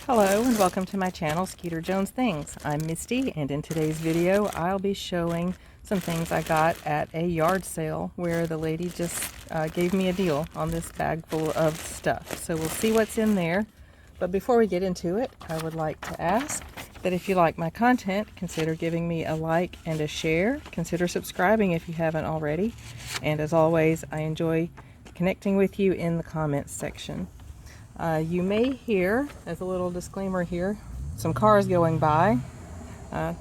Hello and welcome to my channel, SkeeterJones Things. I'm Misty, and in today's video I'll be showing some things I got at a yard sale where the lady just gave me a deal on this bag full of stuff. So we'll see what's in there. But before we get into it, I would like to ask that if you like my content, consider giving me a like and a share. Consider subscribing if you haven't already. And as always, I enjoy connecting with you in the comments section. You may hear, as a little disclaimer here, some cars going by.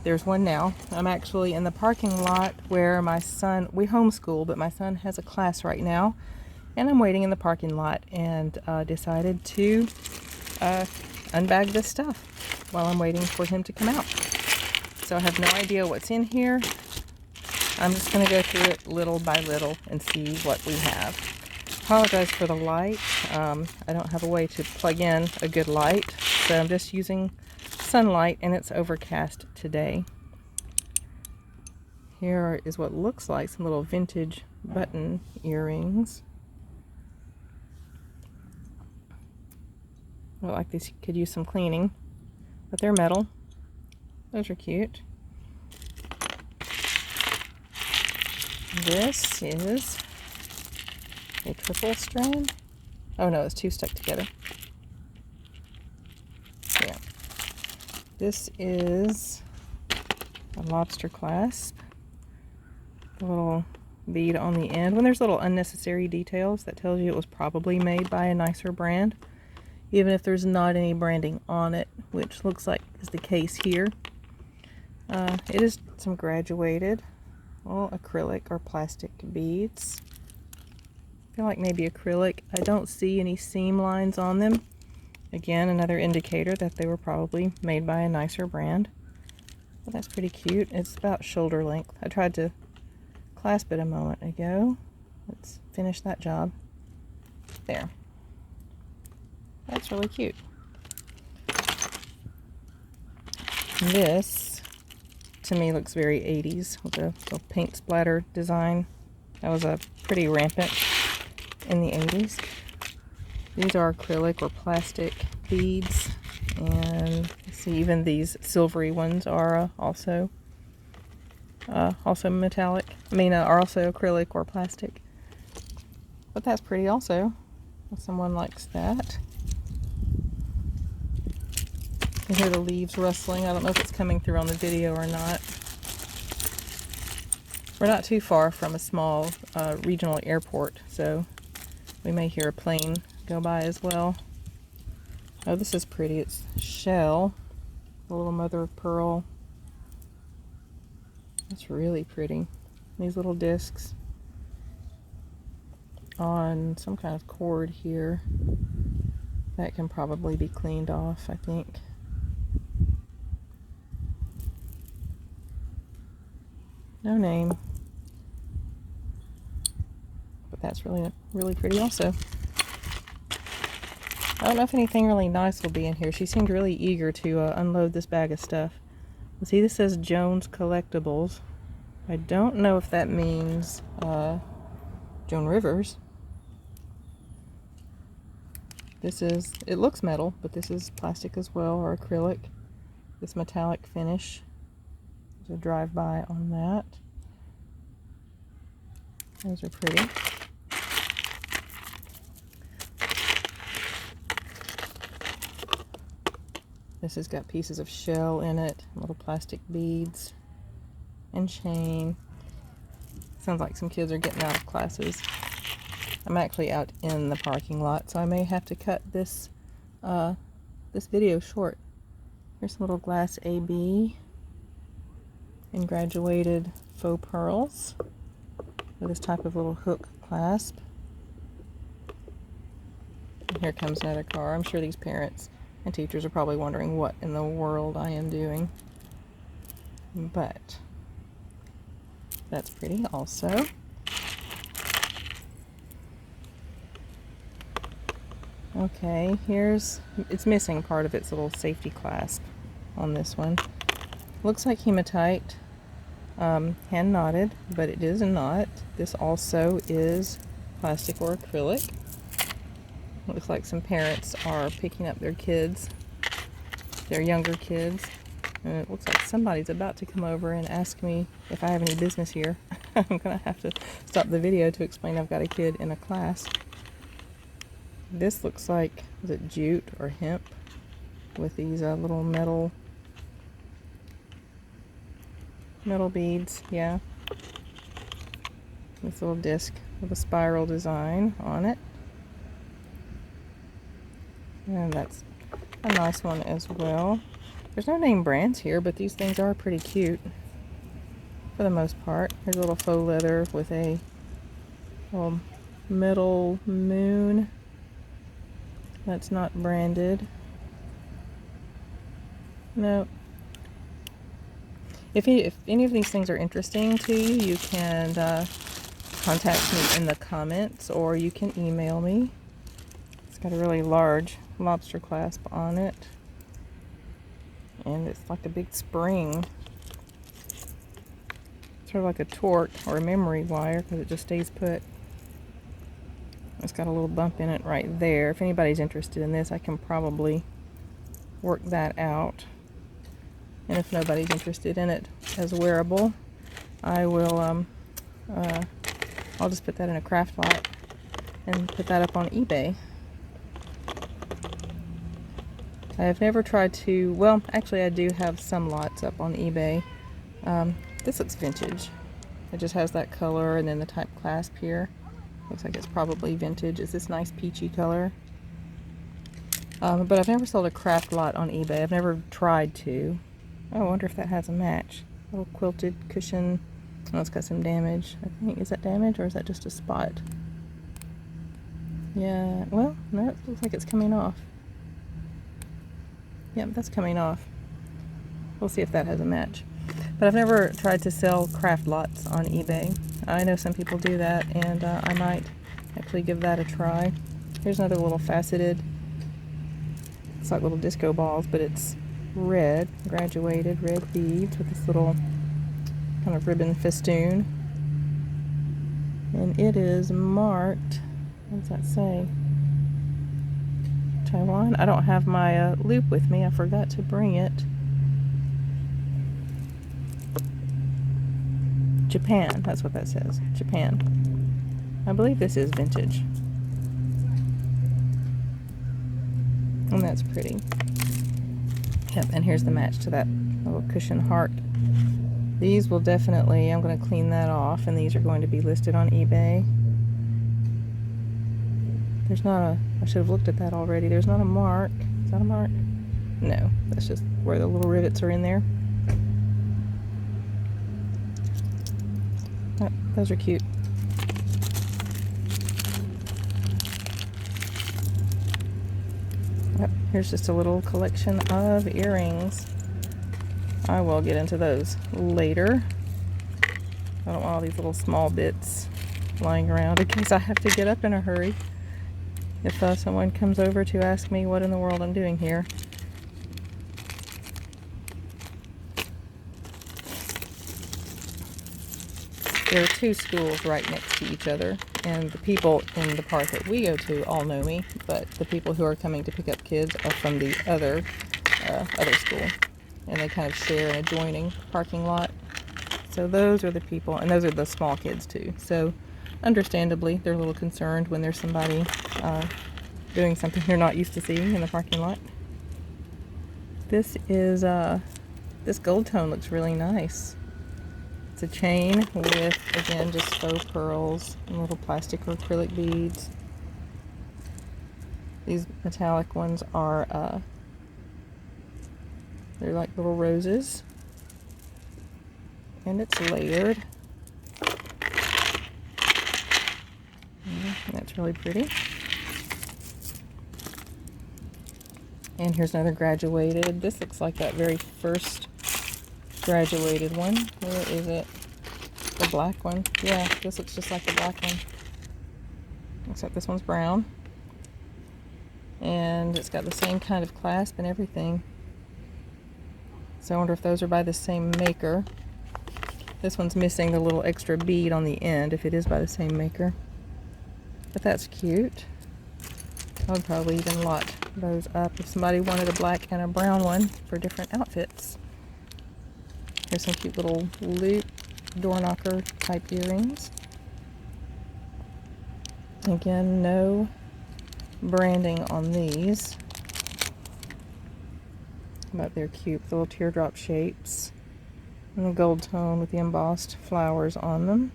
There's one now. I'm actually in the parking lot where my son, we homeschool, but my son has a class right now, and I'm waiting in the parking lot and decided to unbag this stuff while I'm waiting for him to come out. So I have no idea what's in here. I'm just going to go through it little by little and see what we have. Apologize for the light. I don't have a way to plug in a good light, so I'm just using sunlight, and it's overcast today. Here is what looks like some little vintage button earrings. Look like these could use some cleaning, but they're metal. Those are cute. This is a triple strand. Oh no, it's two stuck together. Yeah. This is a lobster clasp. The little bead on the end. When there's little unnecessary details, that tells you it was probably made by a nicer brand, even if there's not any branding on it, which looks like is the case here. It is some graduated, acrylic or plastic beads. I feel like maybe acrylic. I don't see any seam lines on them. Again, another indicator that they were probably made by a nicer brand. But that's pretty cute. It's about shoulder length. I tried to clasp it a moment ago. Let's finish that job. There. That's really cute. This, to me, looks very 80s with a little paint splatter design. That was a pretty rampant in the 80s. These are acrylic or plastic beads, and see, even these silvery ones are also metallic. Are also acrylic or plastic. But that's pretty also, if someone likes that. You can hear the leaves rustling. I don't know if it's coming through on the video or not. We're not too far from a small regional airport, so we may hear a plane go by as well. Oh, this is pretty. It's shell, a little mother of pearl. That's really pretty. These little discs on some kind of cord here. That can probably be cleaned off, I think. No name. But that's really pretty also. I don't know if anything really nice will be in here. She seemed really eager to unload this bag of stuff. See, this says Jones Collectibles. I don't know if that means Joan Rivers. It looks metal, but this is plastic as well, or acrylic. This metallic finish. There's a drive-by on that. Those are pretty. This has got pieces of shell in it, little plastic beads, and chain. Sounds like some kids are getting out of classes. I'm actually out in the parking lot, so I may have to cut this this video short. Here's some little glass AB and graduated faux pearls with this type of little hook clasp. And here comes another car. I'm sure these parents and teachers are probably wondering what in the world I am doing. But that's pretty also. Okay, it's missing part of its little safety clasp on this one. Looks like hematite, hand knotted, but it is a knot. This also is plastic or acrylic. Looks like some parents are picking up their kids they're younger kids. And it looks like somebody's about to come over and ask me if I have any business here. I'm gonna have to stop the video to explain I've got a kid in a class. This looks like, is it jute or hemp? With these little metal beads, yeah. This little disc with a spiral design on it. And that's a nice one as well. There's no name brands here, but these things are pretty cute for the most part. Here's a little faux leather with a little metal moon. That's not branded. No. If any of these things are interesting to you, you can contact me in the comments, or you can email me. It's got a really large lobster clasp on it. And it's like a big spring. Sort of like a torque or a memory wire, because it just stays put. It's got a little bump in it right there. If anybody's interested in this, I can probably work that out. And if nobody's interested in it as wearable, I will, I'll just put that in a craft lot and put that up on eBay. I have never tried to, well, actually I do have some lots up on eBay. This looks vintage. It just has that color and then the type clasp here. Looks like it's probably vintage. It's this nice peachy color. But I've never sold a craft lot on eBay. I've never tried to. Oh, I wonder if that has a match. A little quilted cushion. Oh, it's got some damage. I think, is that damage or is that just a spot? Yeah, well, no, it looks like it's coming off. Yep, that's coming off. We'll see if that has a match. But I've never tried to sell craft lots on eBay. I know some people do that, and I might actually give that a try. Here's another little faceted, it's like little disco balls, but it's red, graduated red beads with this little kind of ribbon festoon. And it is marked, what does that say? Taiwan. I don't have my loop with me. I forgot to bring it. Japan. That's what that says. Japan. I believe this is vintage. And that's pretty. Yep, and here's the match to that little cushion heart. These will definitely, I'm going to clean that off, and these are going to be listed on eBay. There's not a, I should have looked at that already. There's not a mark. Is that a mark? No, that's just where the little rivets are in there. Oh, those are cute. Yep, here's just a little collection of earrings. I will get into those later. I don't want all these little small bits lying around in case I have to get up in a hurry. If someone comes over to ask me what in the world I'm doing here. There are two schools right next to each other, and the people in the part that we go to all know me, but the people who are coming to pick up kids are from the other school, and they kind of share an adjoining parking lot. So those are the people, and those are the small kids too. So understandably, they're a little concerned when there's somebody doing something they're not used to seeing in the parking lot. This is, this gold tone looks really nice. It's a chain with, again, just faux pearls and little plastic or acrylic beads. These metallic ones are, they're like little roses. And it's layered. That's really pretty. And here's another graduated. This looks like that very first graduated one. Where is it? The black one. Yeah, this looks just like the black one. Except this one's brown. And it's got the same kind of clasp and everything. So I wonder if those are by the same maker. This one's missing the little extra bead on the end, if it is by the same maker. But that's cute. I would probably even lot those up if somebody wanted a black and a brown one for different outfits. Here's some cute little loop door knocker type earrings. Again, no branding on these, but they're cute, little teardrop shapes and the gold tone with the embossed flowers on them.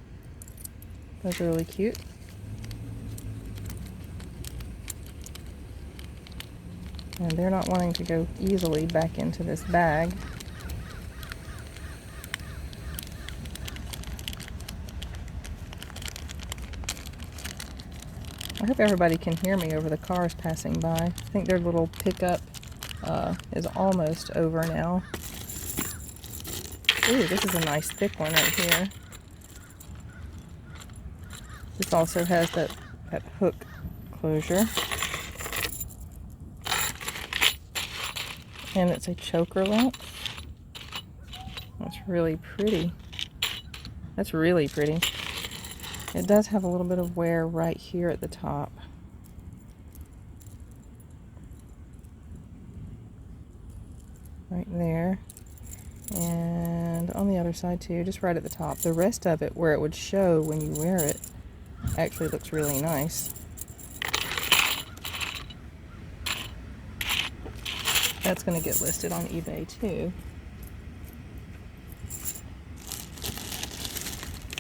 Those are really cute. And they're not wanting to go easily back into this bag. I hope everybody can hear me over the cars passing by. I think their little pickup is almost over now. Ooh, this is a nice thick one right here. This also has that hook closure. And it's a choker length. That's really pretty. That's really pretty. It does have a little bit of wear right here at the top. Right there. And on the other side too, just right at the top. The rest of it, where it would show when you wear it, actually looks really nice. That's going to get listed on eBay too.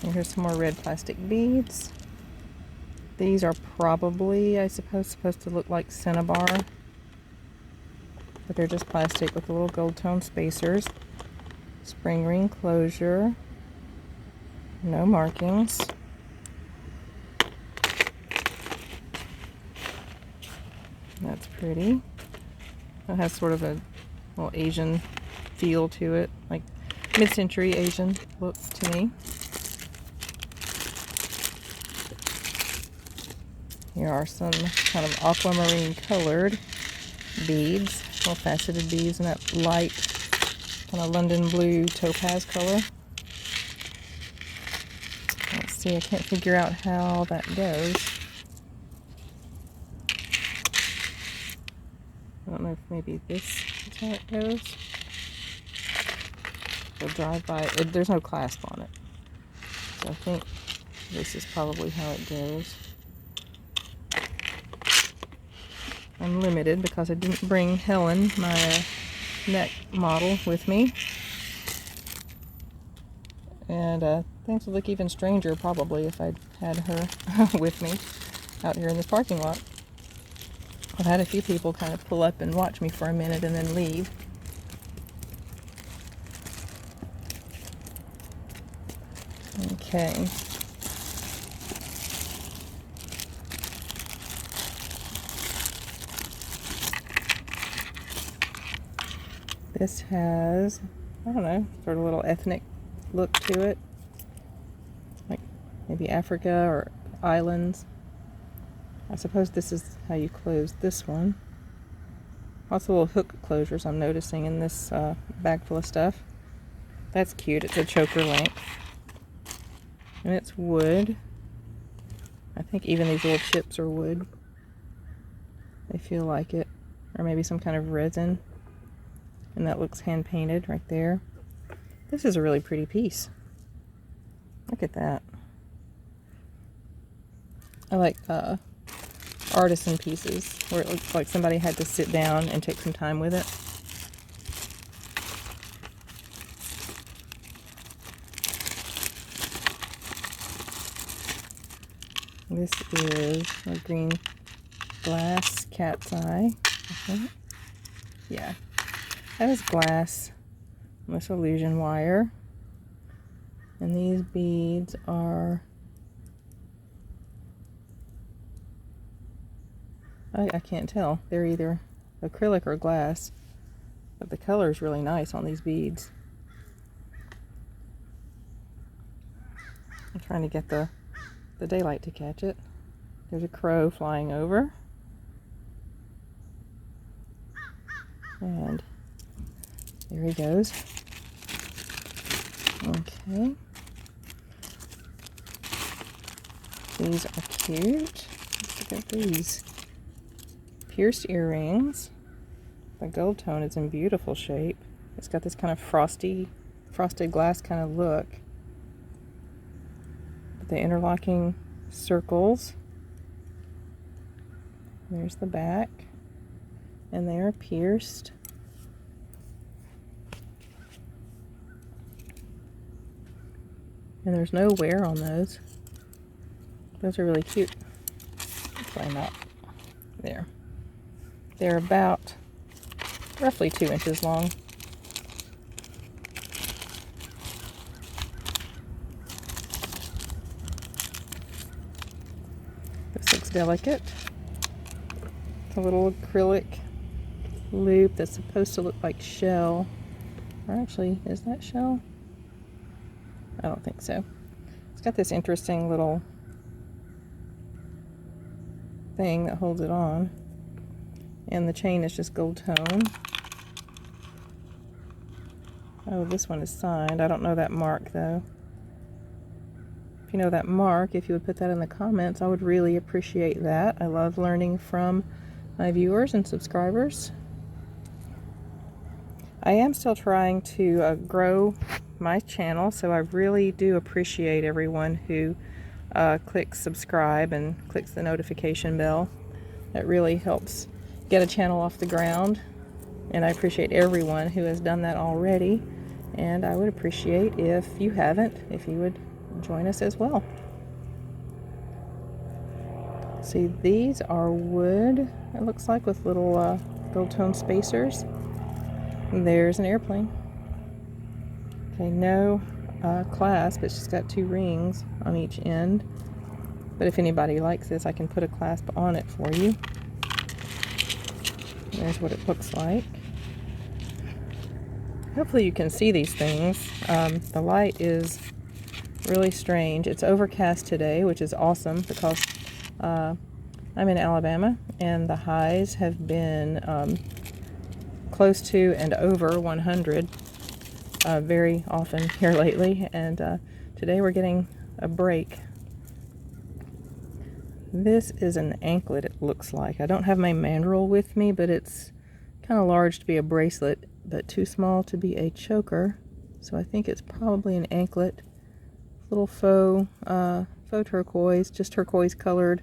And here's some more red plastic beads. These are probably, I suppose, supposed to look like cinnabar, but they're just plastic with the little gold tone spacers. Spring ring closure. No markings. That's pretty. It has sort of a little Asian feel to it, like mid-century Asian look to me. Here are some kind of aquamarine colored beads, little faceted beads in that light kind of London blue topaz color. Let's see, I can't figure out how that goes. I don't know if maybe this is how it goes. So drive by, there's no clasp on it. So I think this is probably how it goes. I'm limited because I didn't bring Helen, my neck model, with me. And things would look even stranger probably if I'd had her with me out here in this parking lot. I've had a few people kind of pull up and watch me for a minute and then leave. Okay. This has, I don't know, sort of a little ethnic look to it. Like maybe Africa or islands. I suppose this is how you close this one. Lots of little hook closures I'm noticing in this bag full of stuff. That's cute. It's a choker length. And it's wood. I think even these little chips are wood. They feel like it. Or maybe some kind of resin. And that looks hand painted right there. This is a really pretty piece. Look at that. I like artisan pieces where it looks like somebody had to sit down and take some time with it. This is a green glass cat's eye, I think. Yeah, that is glass. This illusion wire. And these beads are, I can't tell. They're either acrylic or glass, but the color is really nice on these beads. I'm trying to get the daylight to catch it. There's a crow flying over. And there he goes. Okay. These are cute. Let's look at these. pierced earrings. The gold tone is in beautiful shape. It's got this kind of frosted glass kind of look. The interlocking circles. There's the back. And they are pierced. And there's no wear on those. Those are really cute. Let's lay them out. There. They're about roughly 2 inches long. This looks delicate. It's a little acrylic loop that's supposed to look like shell. Or actually, is that shell? I don't think so. It's got this interesting little thing that holds it on. And the chain is just gold tone. Oh, this one is signed. I don't know that mark though. If you know that mark, if you would put that in the comments, I would really appreciate that. I love learning from my viewers and subscribers. I am still trying to grow my channel, so I really do appreciate everyone who clicks subscribe and clicks the notification bell. That really helps get a channel off the ground, and I appreciate everyone who has done that already, and I would appreciate if you haven't, if you would join us as well. See, these are wood, it looks like, with little gold tone spacers. And there's an airplane. Okay, no clasp, it's just got 2 rings on each end. But if anybody likes this, I can put a clasp on it for you. There's what it looks like. Hopefully you can see these things. The light is really strange. It's overcast today, which is awesome because I'm in Alabama and the highs have been close to and over 100 very often here lately, and today we're getting a break. This is an anklet, it looks like. I don't have my mandrel with me, but it's kind of large to be a bracelet, but too small to be a choker. So I think it's probably an anklet. Little faux turquoise, just turquoise colored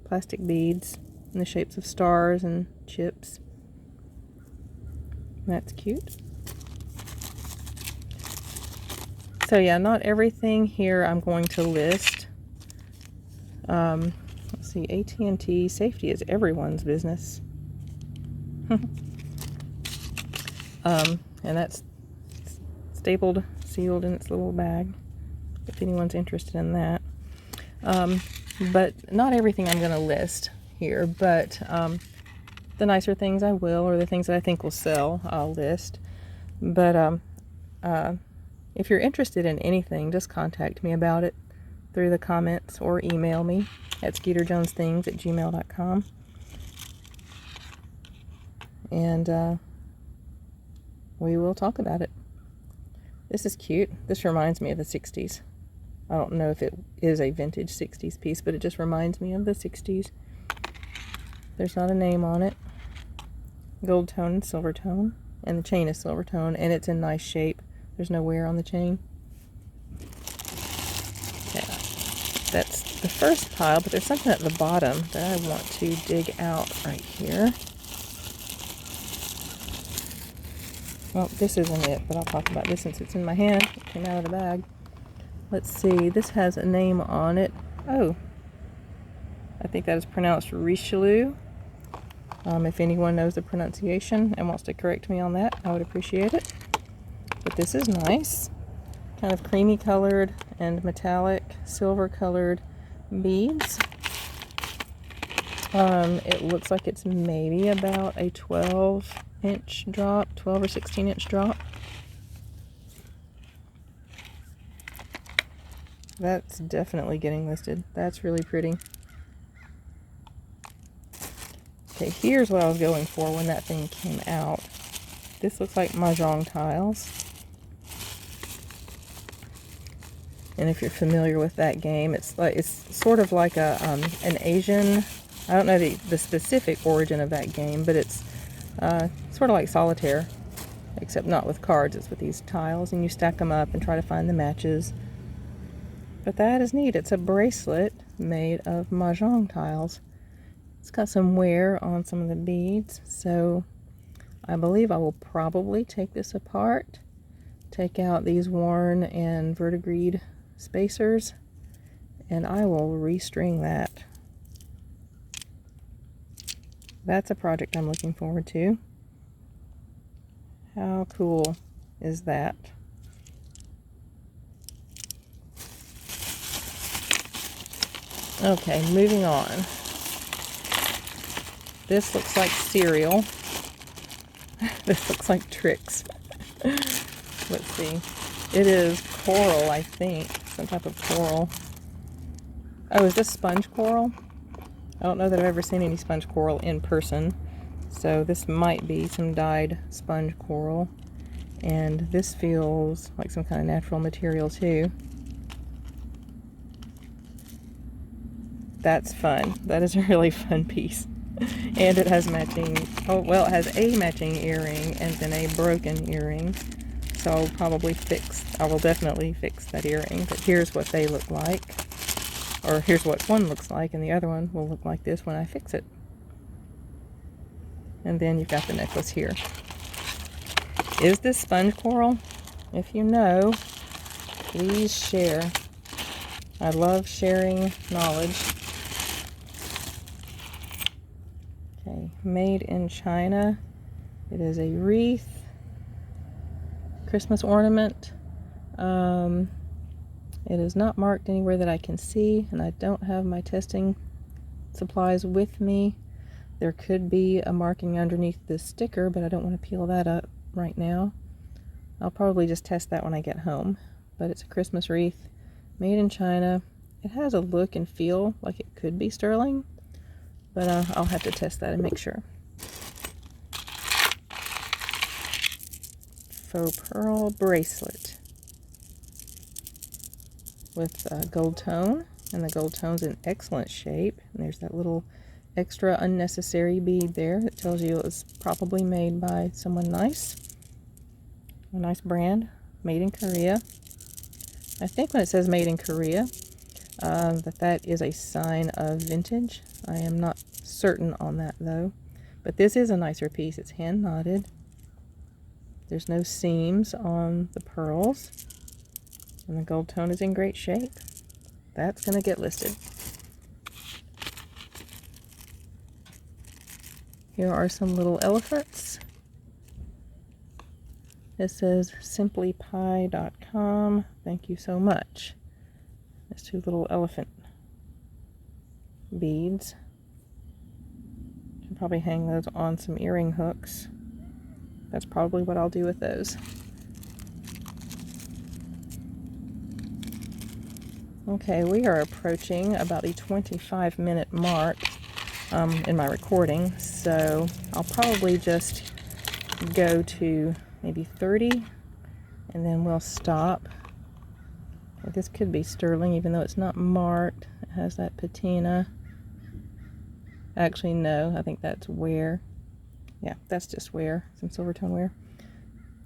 plastic beads in the shapes of stars and chips. That's cute. So yeah, not everything here I'm going to list. Let's see, AT&T, safety is everyone's business. And that's stapled, sealed in its little bag, if anyone's interested in that. But not everything I'm going to list here, but the nicer things I will, or the things that I think will sell, I'll list. But if you're interested in anything, just contact me about it through the comments or email me at SkeeterJonesThings@gmail.com. And we will talk about it. This is cute. This reminds me of the 60s. I don't know if it is a vintage 60s piece, but it just reminds me of the 60s. There's not a name on it. Gold tone and silver tone. And the chain is silver tone, and it's in nice shape. There's no wear on the chain. Yeah, that's the first pile, but there's something at the bottom that I want to dig out right here. Well, this isn't it, but I'll talk about this since it's in my hand. It came out of the bag. Let's see, this has a name on it. Oh, I think that is pronounced Richelieu. If anyone knows the pronunciation and wants to correct me on that, I would appreciate it. But this is nice. Kind of creamy colored and metallic silver colored beads. It looks like it's maybe about a 12-inch drop, 12 or 16-inch drop. That's definitely getting listed. That's really pretty. Okay, here's what I was going for when that thing came out. This looks like mahjong tiles. And if you're familiar with that game, it's sort of like a an Asian I don't know the specific origin of that game, but it's sort of like solitaire, except not with cards. It's with these tiles, and you stack them up and try to find the matches. But that is neat. It's a bracelet made of mahjong tiles. It's got some wear on some of the beads, so I believe I will probably take this apart, take out these worn and verdigreed spacers, and I will restring that. That's a project I'm looking forward to. How cool is that? Okay, moving on. This looks like cereal. This looks like tricks. Let's see. It is coral, I think. Some type of coral. Oh, is this sponge coral? I don't know that I've ever seen any sponge coral in person. So this might be some dyed sponge coral. And this feels like some kind of natural material too. That's fun. That is a really fun piece. And it has matching, oh, well, it has a matching earring and then a broken earring. So I'll probably I will definitely fix that earring. But here's what they look like. Or here's what one looks like, and the other one will look like this when I fix it. And then you've got the necklace here. Is this sponge coral? If you know, please share. I love sharing knowledge. Okay, made in China. It is a wreath, Christmas ornament. It is not marked anywhere that I can see, and I don't have my testing supplies with me. There could be a marking underneath this sticker, but I don't want to peel that up right now. I'll probably just test that when I get home. But it's a Christmas wreath made in China. It has a look and feel like it could be sterling, but I'll have to test that and make sure. Faux pearl bracelet with gold tone, and the gold tone's in excellent shape. And there's that little extra unnecessary bead there that tells you it was probably made by someone nice. A nice brand, made in Korea. I think when it says made in Korea, that is a sign of vintage. I am not certain on that though. But this is a nicer piece. It's hand knotted. There's no seams on the pearls. And the gold tone is in great shape. That's going to get listed. Here are some little elephants. This says simplypie.com. Thank you so much. There's two little elephant beads. Can probably hang those on some earring hooks. That's probably what I'll do with those. Okay, we are approaching about the 25-minute mark in my recording, so I'll probably just go to maybe 30 and then we'll stop. Okay, this could be sterling even though it's not marked. It has that patina. Actually, no, I think that's wear. Yeah, that's just wear, some silver tone wear.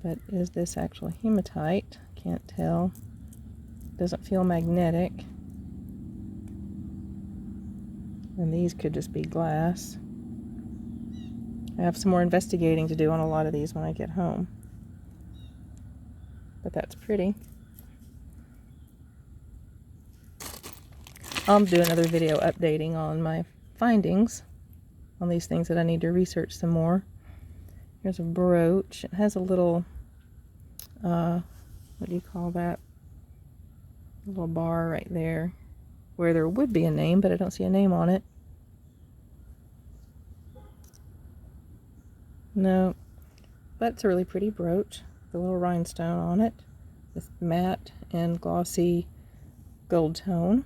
But is this actually hematite? Can't tell. Doesn't feel magnetic. And these could just be glass. I have some more investigating to do on a lot of these when I get home. But that's pretty. I'll do another video updating on my findings on these things that I need to research some more. Here's a brooch. It has a little, what do you call that? A little bar right there where there would be a name, but I don't see a name on it. No, but it's a really pretty brooch. The little rhinestone on it with matte and glossy gold tone.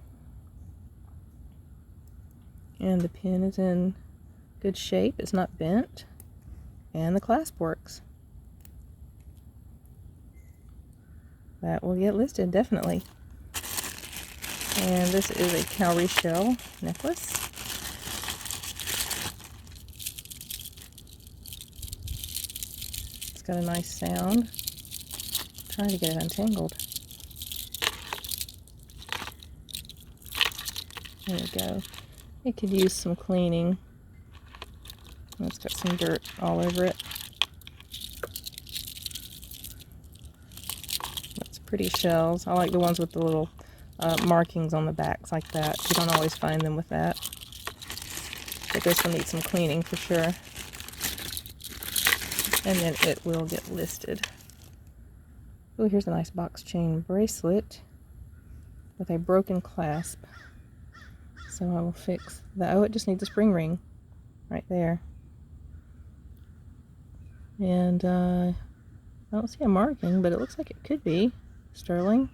And the pin is in good shape. It's not bent. And the clasp works. That will get listed, definitely. And this is a cowrie shell necklace. It's got a nice sound. Trying to get it untangled. There we go. It could use some cleaning. It's got some dirt all over it. That's pretty shells. I like the ones with the little markings on the backs like that. You don't always find them with that. But this one needs some cleaning for sure. And then it will get listed. Oh, here's a nice box chain bracelet with a broken clasp. So I will fix that. Oh, it just needs a spring ring right there. And I don't see a marking, but it looks like it could be sterling.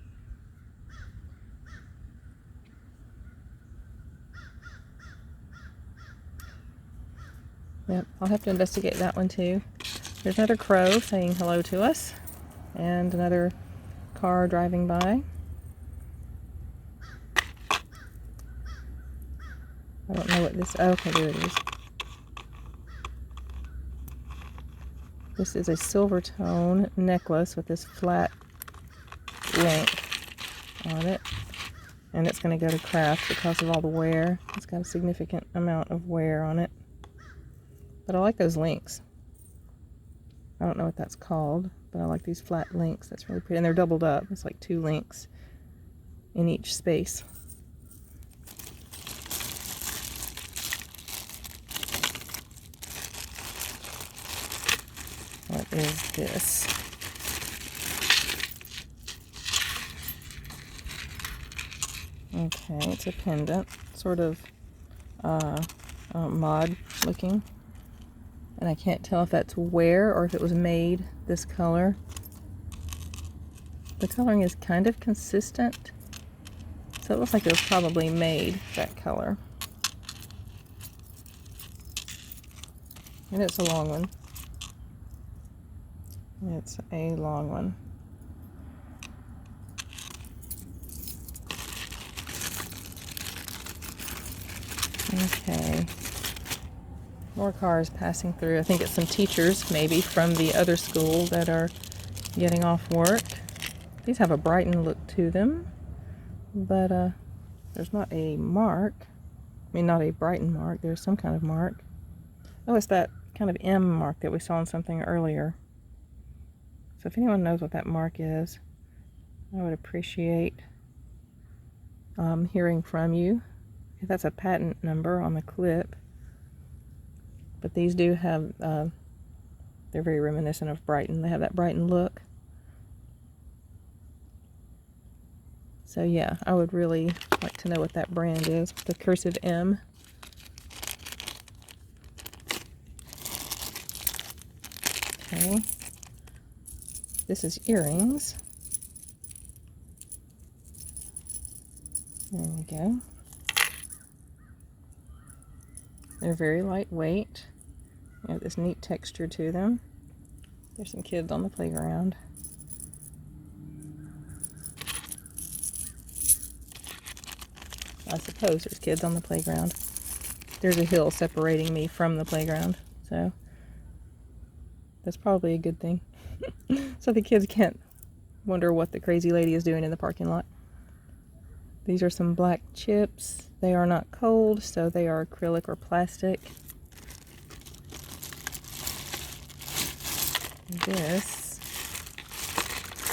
Yep, I'll have to investigate that one too. There's another crow saying hello to us, and another car driving by. I don't know what this, oh, okay, there it is. This is a silver tone necklace with this flat link on it. And it's going to go to craft because of all the wear. It's got a significant amount of wear on it. But I like those links. I don't know what that's called, but I like these flat links. That's really pretty. And they're doubled up. It's like 2 links in each space. What is this? Okay, it's a pendant, sort of mod looking. And I can't tell if that's wear or if it was made this color. The coloring is kind of consistent, so it looks like it was probably made that color. And it's a long one. It's a long one. Okay. More cars passing through. I think it's some teachers, maybe, from the other school that are getting off work. These have a Brighton look to them, but there's not a mark. I mean, not a Brighton mark. There's some kind of mark. Oh, it's that kind of M mark that we saw in something earlier. So if anyone knows what that mark is, I would appreciate hearing from you. That's a patent number on the clip. But these do have, they're very reminiscent of Brighton. They have that Brighton look. So yeah, I would really like to know what that brand is. The cursive M. Okay. This is earrings. There we go. They're very lightweight. They have this neat texture to them. There's some kids on the playground. I suppose there's kids on the playground. There's a hill separating me from the playground, so that's probably a good thing. So the kids can't wonder what the crazy lady is doing in the parking lot. These are some black chips. They are not cold, so they are acrylic or plastic. This,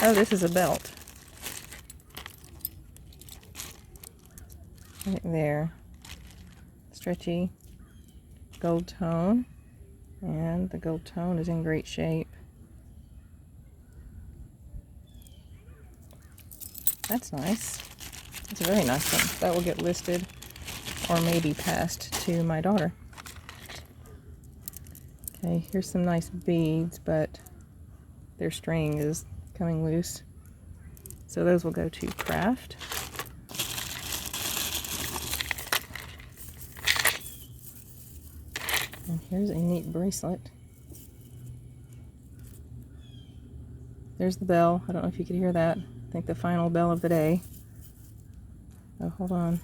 oh, this is a belt. Right there. Stretchy gold tone, and the gold tone is in great shape. That's nice. It's a very nice one. That will get listed or maybe passed to my daughter. Okay, here's some nice beads, but their string is coming loose. So those will go to craft. And here's a neat bracelet. There's the bell. I don't know if you could hear that. I think the final bell of the day. Oh, hold on.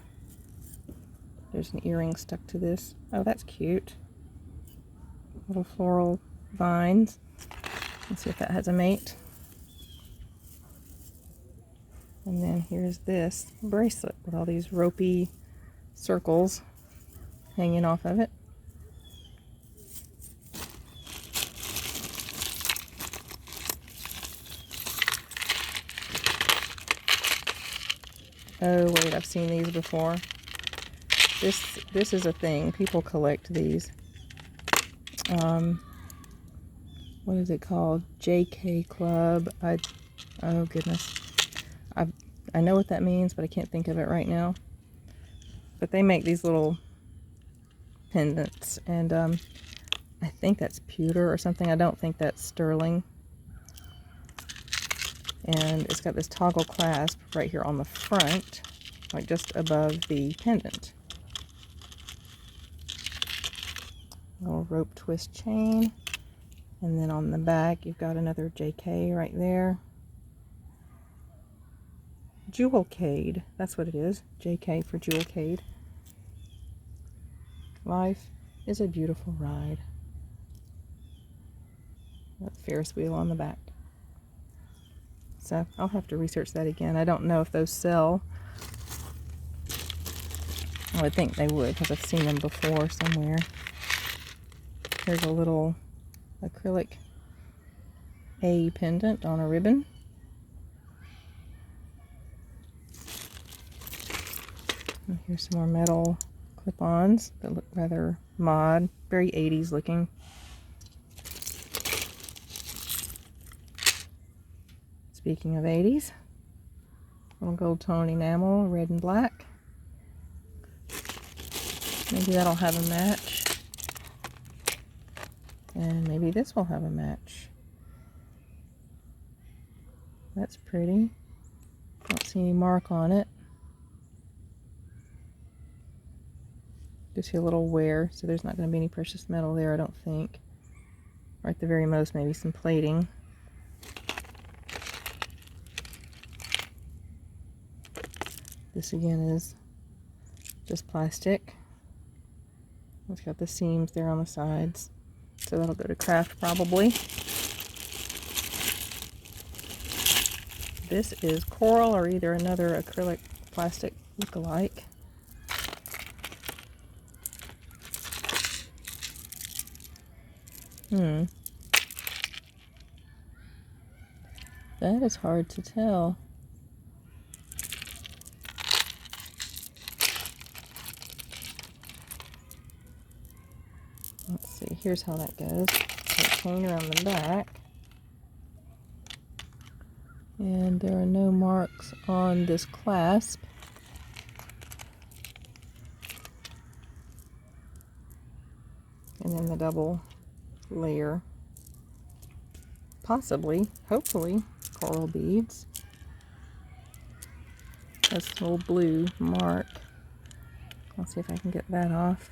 There's an earring stuck to this. Oh, that's cute. Little floral vines. Let's see if that has a mate. And then here's this bracelet with all these ropey circles hanging off of it. Oh wait, I've seen these before. This is a thing. People collect these. What is it called? JK Club. Oh goodness. I know what that means, but I can't think of it right now. But they make these little pendants, and I think that's pewter or something. I don't think that's sterling. And it's got this toggle clasp right here on the front, like just above the pendant. Little rope twist chain. And then on the back, you've got another JK right there. Jewelcade, that's what it is. JK for Jewelcade. Life is a beautiful ride. That Ferris wheel on the back. So I'll have to research that again. I don't know if those sell. I would think they would because I've seen them before somewhere. Here's a little acrylic A pendant on a ribbon. And here's some more metal clip-ons that look rather mod, very 80s looking. Speaking of 80s, little gold tone enamel, red and black. Maybe that'll have a match. And maybe this will have a match. That's pretty. Don't see any mark on it. Just see a little wear, so there's not going to be any precious metal there, I don't think. Or at the very most, maybe some plating. This again is just plastic. It's got the seams there on the sides, so that'll go to craft probably. This is coral or either another acrylic plastic look-alike. That is hard to tell. Let's see, here's how that goes. Chain around the back. And there are no marks on this clasp. And then the double layer. Possibly, hopefully, coral beads. This little blue mark. Let's see if I can get that off.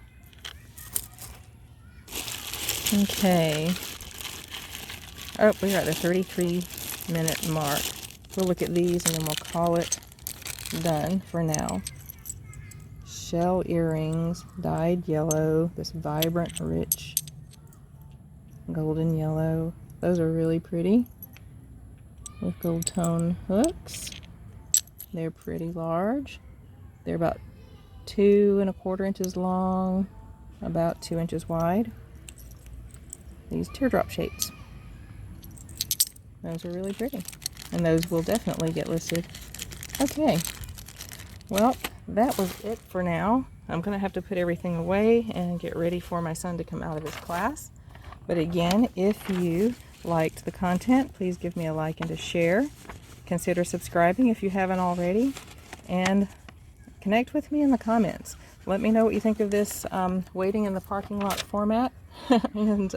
Okay. Oh, we're at the 33-minute mark. We'll look at these and then we'll call it done for now. Shell earrings, dyed yellow, this vibrant, rich golden yellow. Those are really pretty with gold tone hooks. They're pretty large. They're about 2¼ inches long, about 2 inches wide. These teardrop shapes. Those are really pretty. And those will definitely get listed. Okay. Well, that was it for now. I'm going to have to put everything away and get ready for my son to come out of his class. But again, if you liked the content, please give me a like and a share. Consider subscribing if you haven't already. And connect with me in the comments. Let me know what you think of this waiting in the parking lot format. And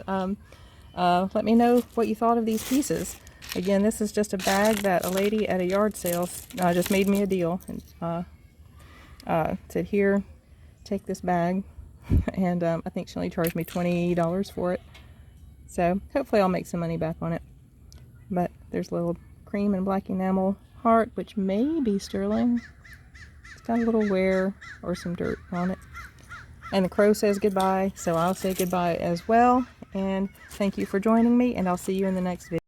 let me know what you thought of these pieces. Again, this is just a bag that a lady at a yard sale just made me a deal. And said, here, take this bag. And I think she only charged me $20 for it. So hopefully I'll make some money back on it. But there's a little cream and black enamel heart, which may be sterling. It's got a little wear or some dirt on it. And the crow says goodbye, so I'll say goodbye as well. And thank you for joining me, and I'll see you in the next video.